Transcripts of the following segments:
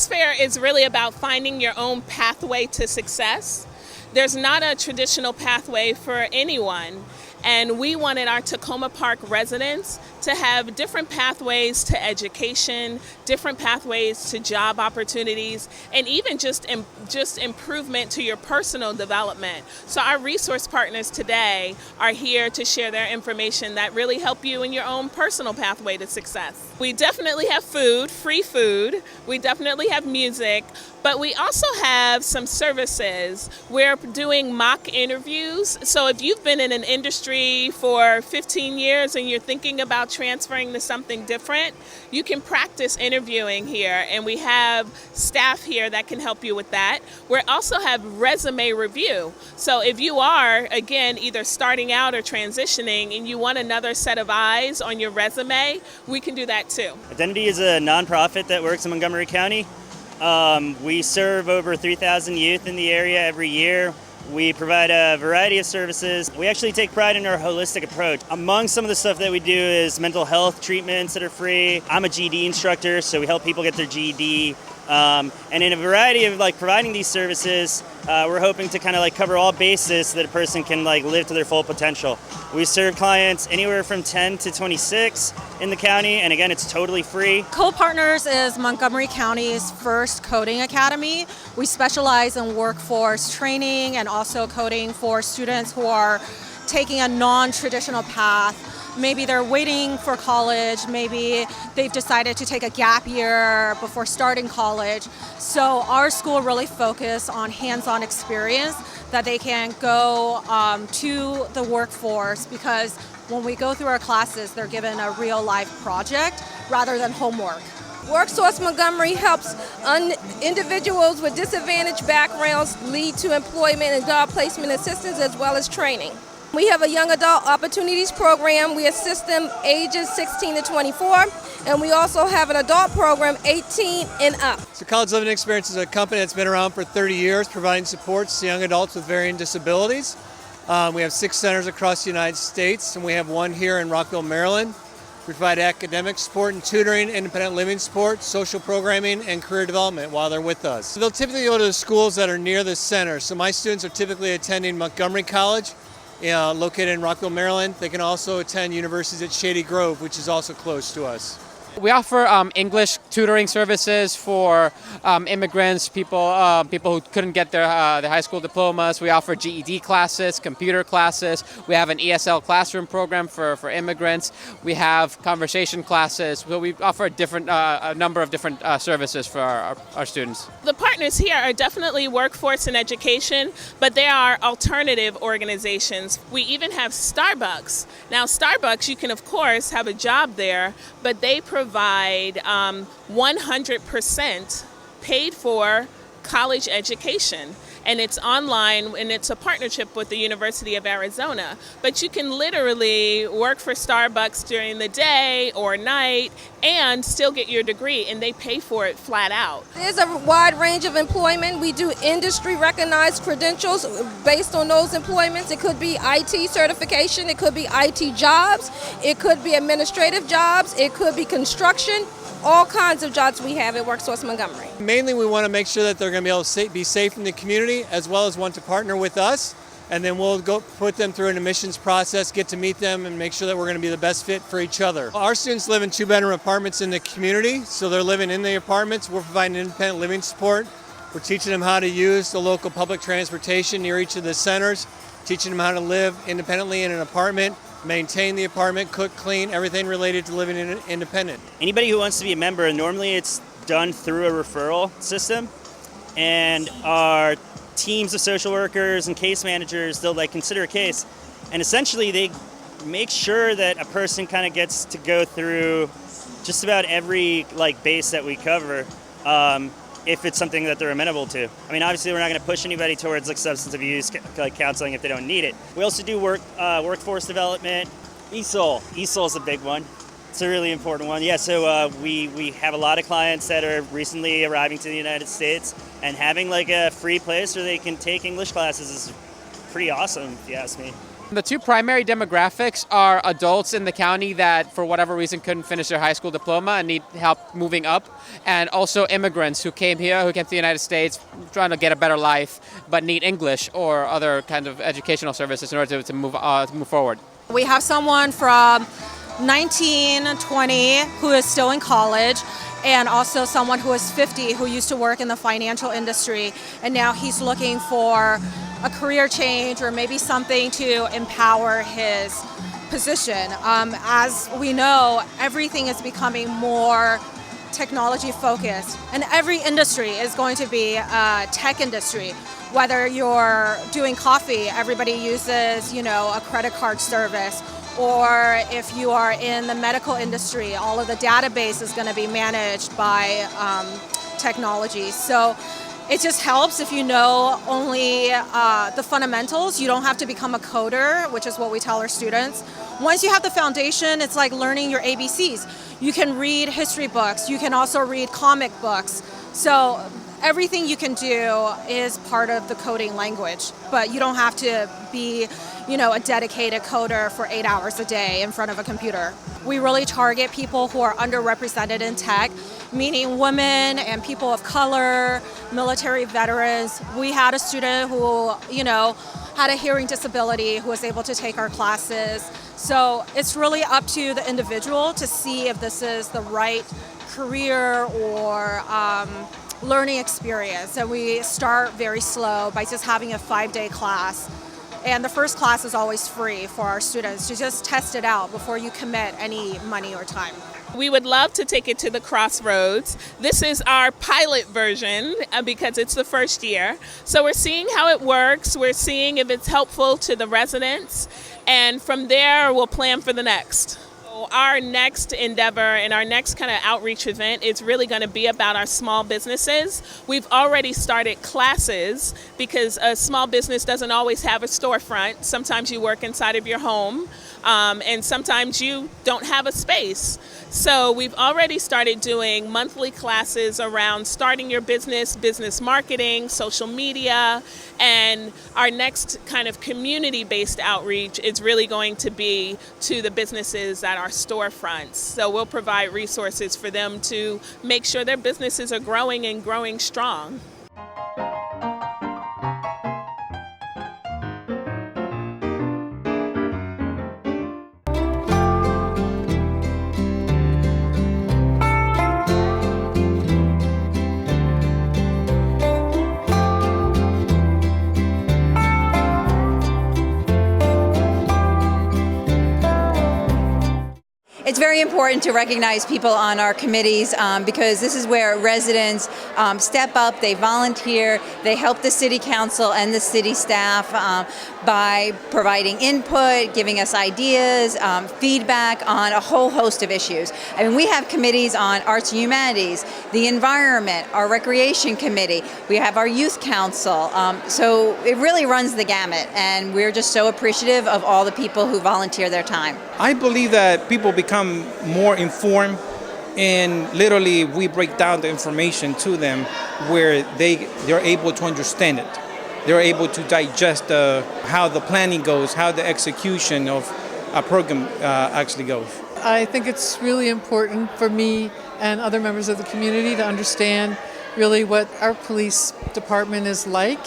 Careers Fair is really about finding your own pathway to success. There's not a traditional pathway for anyone, and we wanted our Takoma Park residents to have different pathways to education, different pathways to job opportunities, and even just improvement to your personal development. So our resource partners today are here to share their information that really help you in your own personal pathway to success. We definitely have food, free food. We definitely have music, but we also have some services. We're doing mock interviews. So if you've been in an industry for 15 years and you're thinking about transferring to something different, you can practice interviewing here, and we have staff here that can help you with that. We also have resume review. So if you are, again, either starting out or transitioning and you want another set of eyes on your resume, we can do that too. Identity is a nonprofit that works in Montgomery County. We serve over 3,000 youth in the area every year. We provide a variety of services. We actually take pride in our holistic approach. Among some of the stuff that we do is mental health treatments that are free. I'm a GED instructor, so we help people get their GED. And in a variety of providing these services, we're hoping to kind of cover all bases so that a person can live to their full potential. We serve clients anywhere from 10 to 26 in the county, and again, it's totally free. Co-Partners is Montgomery County's first coding academy. We specialize in workforce training and also coding for students who are taking a non-traditional path. Maybe they're waiting for college, maybe they've decided to take a gap year before starting college. So our school really focuses on hands-on experience that they can go to the workforce, because when we go through our classes, they're given a real-life project rather than homework. WorkSource Montgomery helps individuals with disadvantaged backgrounds lead to employment and job placement assistance as well as training. We have a Young Adult Opportunities Program. We assist them ages 16 to 24, and we also have an adult program 18 and up. So College Living Experience is a company that's been around for 30 years, providing supports to young adults with varying disabilities. We have 6 centers across the United States, and we have one here in Rockville, Maryland. We provide academic support and tutoring, independent living support, social programming, and career development while they're with us. They'll typically go to the schools that are near the center. So my students are typically attending Montgomery College, located in Rockville, Maryland. They can also attend universities at Shady Grove, which is also close to us. We offer English tutoring services for immigrants, people who couldn't get their high school diplomas. We offer GED classes, computer classes. We have an ESL classroom program for immigrants. We have conversation classes. So we offer a number of different services for our students. The partners here are definitely workforce and education, but there are alternative organizations. We even have Starbucks. Now, Starbucks, you can of course have a job there, but they provide 100% paid for college education. And it's online, and it's a partnership with the University of Arizona. But you can literally work for Starbucks during the day or night and still get your degree, and they pay for it flat out. There's a wide range of employment. We do industry recognized credentials based on those employments. It could be IT certification, it could be IT jobs, it could be administrative jobs, it could be construction. All kinds of jobs we have at WorkSource Montgomery. Mainly we want to make sure that they're going to be able to be safe in the community, as well as want to partner with us, and then we'll go put them through an admissions process, get to meet them, and make sure that we're going to be the best fit for each other. Our students live in 2-bedroom apartments in the community, so they're living in the apartments. We're providing independent living support. We're teaching them how to use the local public transportation near each of the centers, teaching them how to live independently in an apartment, maintain the apartment, cook, clean, everything related to living independent. Anybody who wants to be a member, normally it's done through a referral system, and our teams of social workers and case managers, they'll consider a case, and essentially they make sure that a person kind of gets to go through just about every base that we cover, if it's something that they're amenable to. I mean, obviously we're not going to push anybody towards substance abuse counseling if they don't need it. We also do workforce development. ESOL is a big one. It's a really important one. Yeah, so we have a lot of clients that are recently arriving to the United States, and having a free place where they can take English classes is pretty awesome, if you ask me. The two primary demographics are adults in the county that, for whatever reason, couldn't finish their high school diploma and need help moving up, and also immigrants who came to the United States trying to get a better life, but need English or other kind of educational services in order to move forward. We have someone from 19, 20 who is still in college, and also someone who is 50 who used to work in the financial industry, and now he's looking for a career change or maybe something to empower his position. As we know, everything is becoming more technology focused, and every industry is going to be a tech industry. Whether you're doing coffee, everybody uses, a credit card service, or if you are in the medical industry, all of the database is going to be managed by technology. So it just helps if you know only the fundamentals. You don't have to become a coder, which is what we tell our students. Once you have the foundation, it's like learning your ABCs. You can read history books. You can also read comic books. So everything you can do is part of the coding language, but you don't have to be, a dedicated coder for 8 hours a day in front of a computer. We really target people who are underrepresented in tech, meaning women and people of color, military veterans. We had a student who, had a hearing disability who was able to take our classes. So it's really up to the individual to see if this is the right career or learning experience. And we start very slow by just having a 5-day class. And the first class is always free for our students to just test it out before you commit any money or time. We would love to take it to the Crossroads. This is our pilot version because it's the first year. So we're seeing how it works. We're seeing if it's helpful to the residents. And from there, we'll plan for the next. Our next endeavor and our next kind of outreach event is really going to be about our small businesses. We've already started classes because a small business doesn't always have a storefront. Sometimes you work inside of your home, and sometimes you don't have a space. So we've already started doing monthly classes around starting your business, business marketing, social media, and our next kind of community-based outreach is really going to be to the businesses that are storefronts. So we'll provide resources for them to make sure their businesses are growing and growing strong. It's very important to recognize people on our committees because this is where residents step up, they volunteer, they help the city council and the city staff by providing input, giving us ideas, feedback on a whole host of issues. I mean, we have committees on arts and humanities, the environment, our recreation committee, we have our youth council. So it really runs the gamut, and we're just so appreciative of all the people who volunteer their time. I believe that people become more informed, and literally we break down the information to them where they're able to understand it. They're able to digest how the planning goes, how the execution of a program actually goes. I think it's really important for me and other members of the community to understand really what our police department is like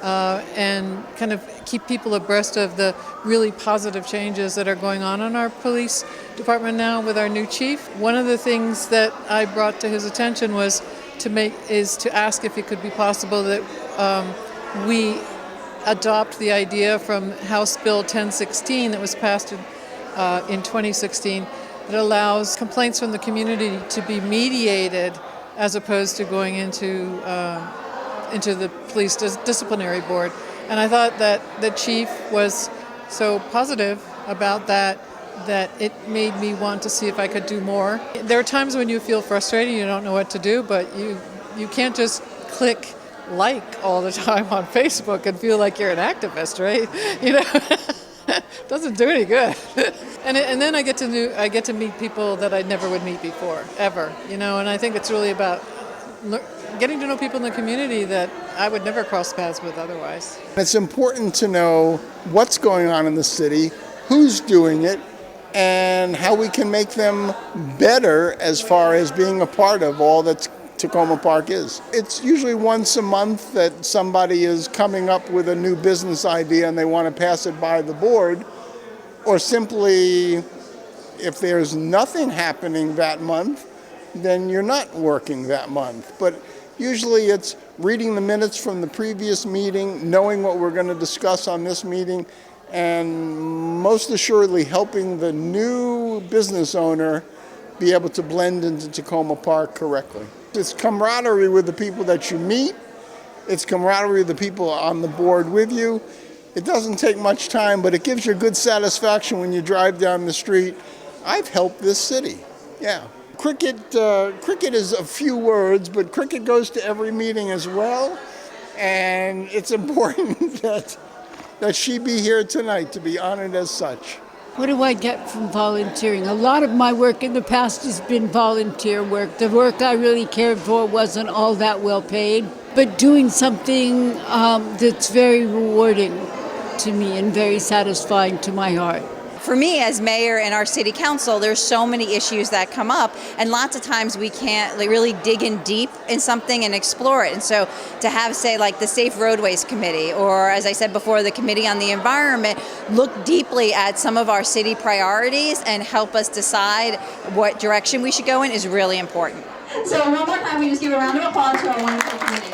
and kind of keep people abreast of the really positive changes that are going on in our police department now with our new chief. One of the things that I brought to his attention was to ask if it could be possible that we adopt the idea from House Bill 1016 that was passed in 2016 that allows complaints from the community to be mediated as opposed to going into the police disciplinary board. And I thought that the chief was so positive about that it made me want to see if I could do more. There are times when you feel frustrated, you don't know what to do, but you can't just click like all the time on Facebook and feel like you're an activist, right? Doesn't do any good. And then I get to meet people that I never would meet before, ever. And I think it's really about getting to know people in the community that I would never cross paths with otherwise. It's important to know what's going on in the city, who's doing it, and how we can make them better as far as being a part of all that Takoma Park is. It's usually once a month that somebody is coming up with a new business idea and they want to pass it by the board, or simply if there's nothing happening that month, then you're not working that month. But usually it's reading the minutes from the previous meeting, knowing what we're going to discuss on this meeting, and most assuredly helping the new business owner be able to blend into Takoma Park correctly. It's camaraderie with the people that you meet. It's camaraderie with the people on the board with you. It doesn't take much time, but it gives you good satisfaction when you drive down the street. I've helped this city. Yeah. Cricket is a few words, but cricket goes to every meeting as well. And it's important that she be here tonight to be honored as such. What do I get from volunteering? A lot of my work in the past has been volunteer work. The work I really cared for wasn't all that well paid, but doing something that's very rewarding to me and very satisfying to my heart. For me as mayor and our city council, there's so many issues that come up, and lots of times we can't really dig in deep in something and explore it. And so to have, say, like the Safe Roadways Committee, or as I said before, the Committee on the Environment, look deeply at some of our city priorities and help us decide what direction we should go in is really important. So one more time, we just give a round of applause to our wonderful committee.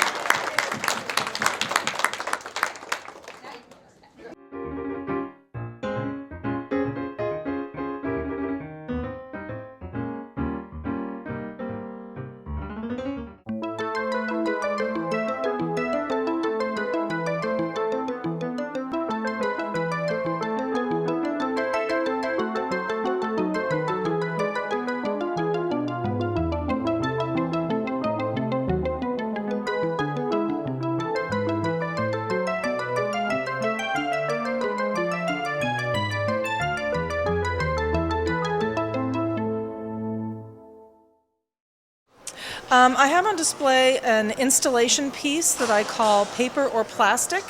I have on display an installation piece that I call Paper or Plastic.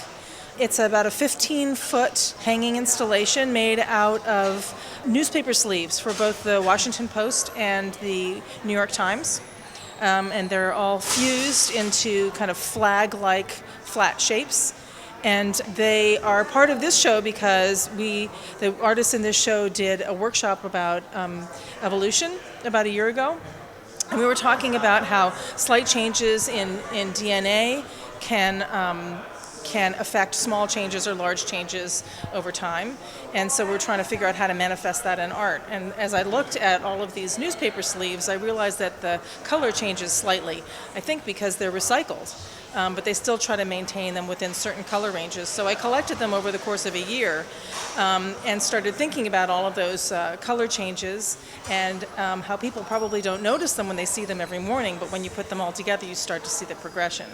It's about a 15-foot hanging installation made out of newspaper sleeves for both the Washington Post and the New York Times. And they're all fused into kind of flag-like flat shapes. And they are part of this show because the artists in this show did a workshop about evolution about a year ago. And we were talking about how slight changes in DNA can affect small changes or large changes over time. And so we're trying to figure out how to manifest that in art. And as I looked at all of these newspaper sleeves, I realized that the color changes slightly, I think because they're recycled. But they still try to maintain them within certain color ranges. So I collected them over the course of a year and started thinking about all of those color changes and how people probably don't notice them when they see them every morning, but when you put them all together, you start to see the progression.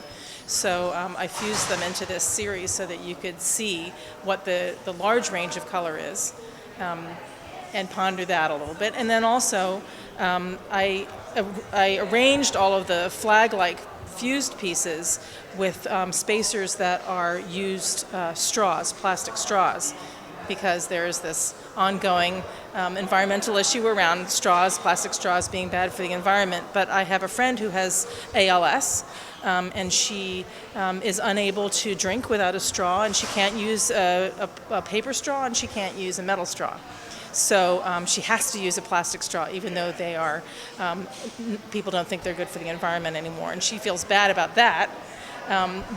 So I fused them into this series so that you could see what the large range of color is and ponder that a little bit. And then also I arranged all of the flag-like fused pieces with spacers that are used straws, plastic straws, because there is this ongoing environmental issue around straws, plastic straws being bad for the environment. But I have a friend who has ALS, and she is unable to drink without a straw, and she can't use a paper straw, and she can't use a metal straw. So she has to use a plastic straw, even though they are, people don't think they're good for the environment anymore. And she feels bad about that,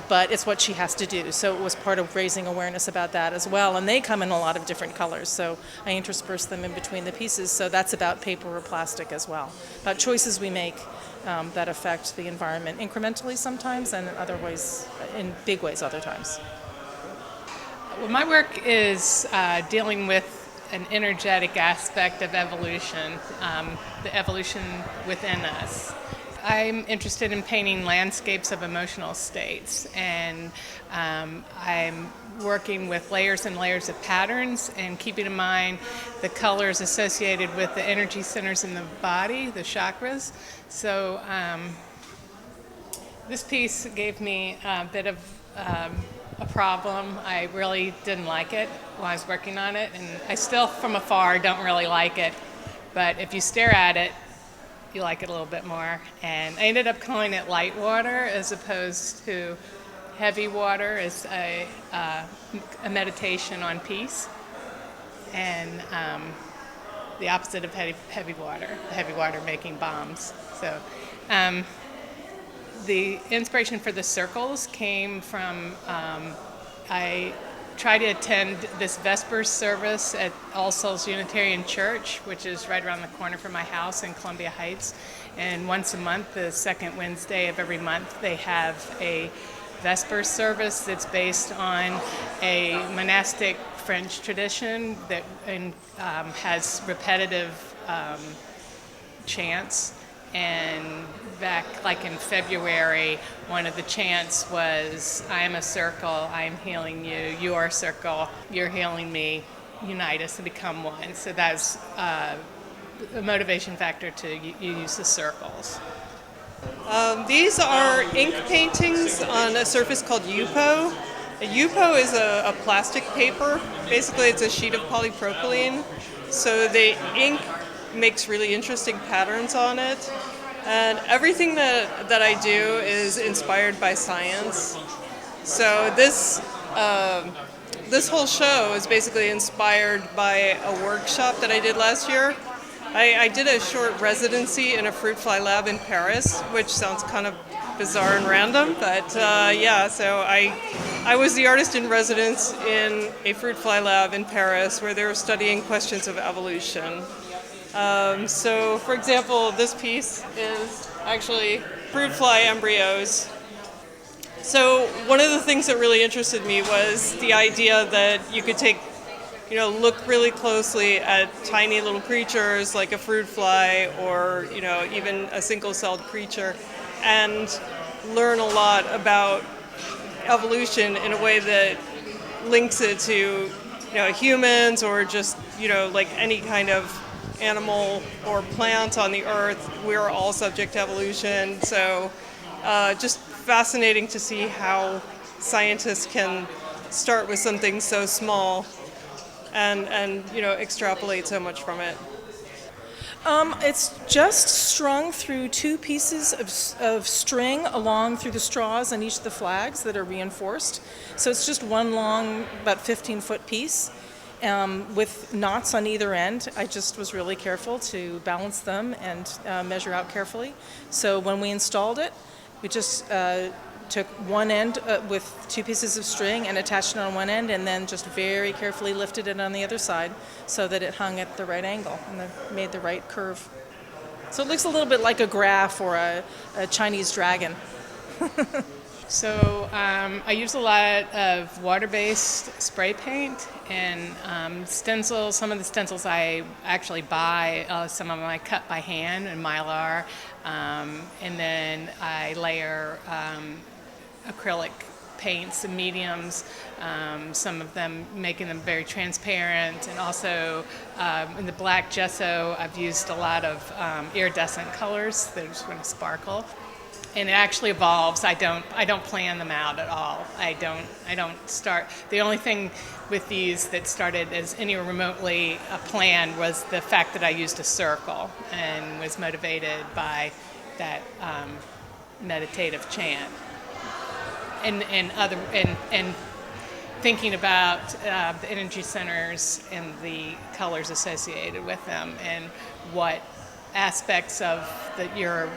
but it's what she has to do. So it was part of raising awareness about that as well. And they come in a lot of different colors, so I intersperse them in between the pieces. So that's about paper or plastic as well, about choices we make that affect the environment incrementally sometimes, and in other ways, in big ways other times. Well, my work is dealing with an energetic aspect of evolution, the evolution within us. I'm interested in painting landscapes of emotional states, and I'm working with layers and layers of patterns and keeping in mind the colors associated with the energy centers in the body, the chakras. So This piece gave me a bit of a problem. I really didn't like it while I was working on it, and I still, from afar, don't really like it. But if you stare at it, you like it a little bit more. And I ended up calling it light water as opposed to heavy water as a meditation on peace. And the opposite of heavy water making bombs. So the inspiration for the circles came from, I tried to attend this Vespers service at All Souls Unitarian Church, which is right around the corner from my house in Columbia Heights. And once a month, the second Wednesday of every month, they have a Vespers service that's based on a monastic French tradition that has repetitive chants. And back like in February, one of the chants was, I am a circle, I am healing you, you are a circle, you're healing me, unite us and become one. So that's a motivation factor to use the circles. These are ink paintings on a surface called Yupo. A Yupo is a plastic paper. Basically, it's a sheet of polypropylene. So the ink makes really interesting patterns on it. And everything that I do is inspired by science. So this whole show is basically inspired by a workshop that I did last year. I did a short residency in a fruit fly lab in Paris, which sounds kind of bizarre and random, but yeah, so I was the artist in residence in a fruit fly lab in Paris where they were studying questions of evolution. So, for example, this piece is actually fruit fly embryos. So one of the things that really interested me was the idea that you could look really closely at tiny little creatures like a fruit fly or, even a single-celled creature and learn a lot about evolution in a way that links it to, humans or just, like any kind of animal or plant on the earth. We're all subject to evolution. So just fascinating to see how scientists can start with something so small and extrapolate so much from it. It's just strung through two pieces of string along through the straws on each of the flags that are reinforced. So it's just one long, about 15-foot piece with knots on either end. I just was really careful to balance them and measure out carefully. So when we installed it, we just took one end with two pieces of string and attached it on one end and then just very carefully lifted it on the other side so that it hung at the right angle and made the right curve. So it looks a little bit like a graph or a Chinese dragon. So I use a lot of water-based spray paint and stencils. Some of the stencils I actually buy, some of them I cut by hand in Mylar, and then I layer acrylic paints and mediums, some of them making them very transparent, and also in the black gesso I've used a lot of iridescent colors that are just going to sparkle. And it actually evolves. I don't plan them out at all. I don't start. The only thing with these that started as any remotely a plan was the fact that I used a circle and was motivated by that meditative chant. And thinking about the energy centers and the colors associated with them and what aspects of your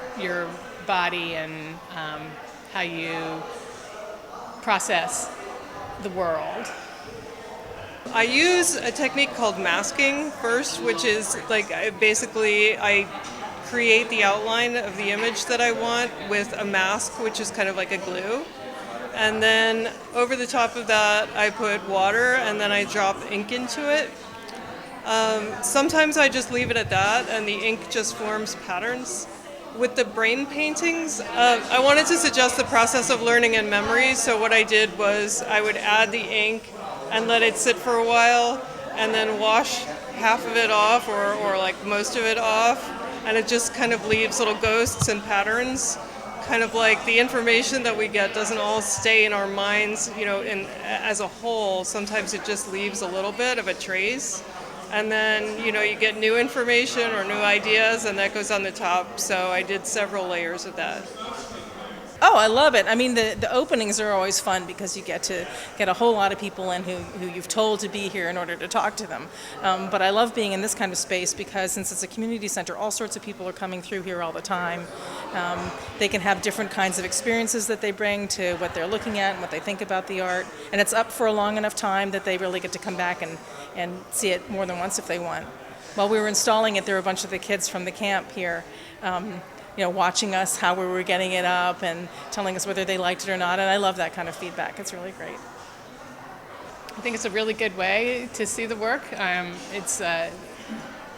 body and how you process the world. I use a technique called masking first, which is like I create the outline of the image that I want with a mask, which is kind of like a glue. And then over the top of that, I put water and then I drop ink into it. Sometimes I just leave it at that and the ink just forms patterns. With the brain paintings, I wanted to suggest the process of learning and memory. So what I did was I would add the ink and let it sit for a while and then wash half of it off or like most of it off. And it just kind of leaves little ghosts and patterns kind of like the information that we get doesn't all stay in our minds, as a whole. Sometimes it just leaves a little bit of a trace. And then, you get new information or new ideas, and that goes on the top. So I did several layers of that. Oh, I love it. I mean, the openings are always fun because you get to get a whole lot of people in who you've told to be here in order to talk to them. But I love being in this kind of space because since it's a community center, all sorts of people are coming through here all the time. They can have different kinds of experiences that they bring to what they're looking at and what they think about the art. And it's up for a long enough time that they really get to come back and see it more than once if they want. While we were installing it, there were a bunch of the kids from the camp here watching us, how we were getting it up and telling us whether they liked it or not. And I love that kind of feedback. It's really great. I think it's a really good way to see the work. It's a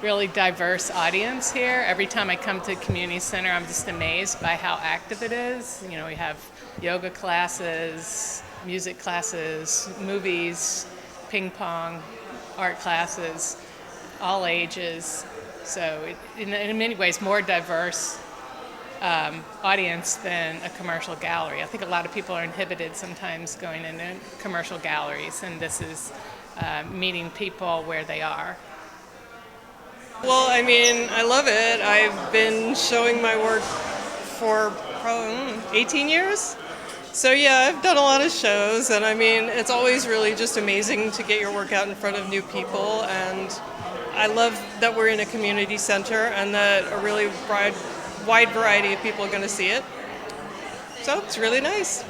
really diverse audience here. Every time I come to Community Center, I'm just amazed by how active it is. We have yoga classes, music classes, movies, ping pong, art classes, all ages. So in many ways, more diverse audience than a commercial gallery. I think a lot of people are inhibited sometimes going into commercial galleries, and this is meeting people where they are. Well, I love it. I've been showing my work for probably 18 years. So yeah, I've done a lot of shows, and it's always really just amazing to get your work out in front of new people, and I love that we're in a community center and that a really wide variety of people are going to see it. So it's really nice.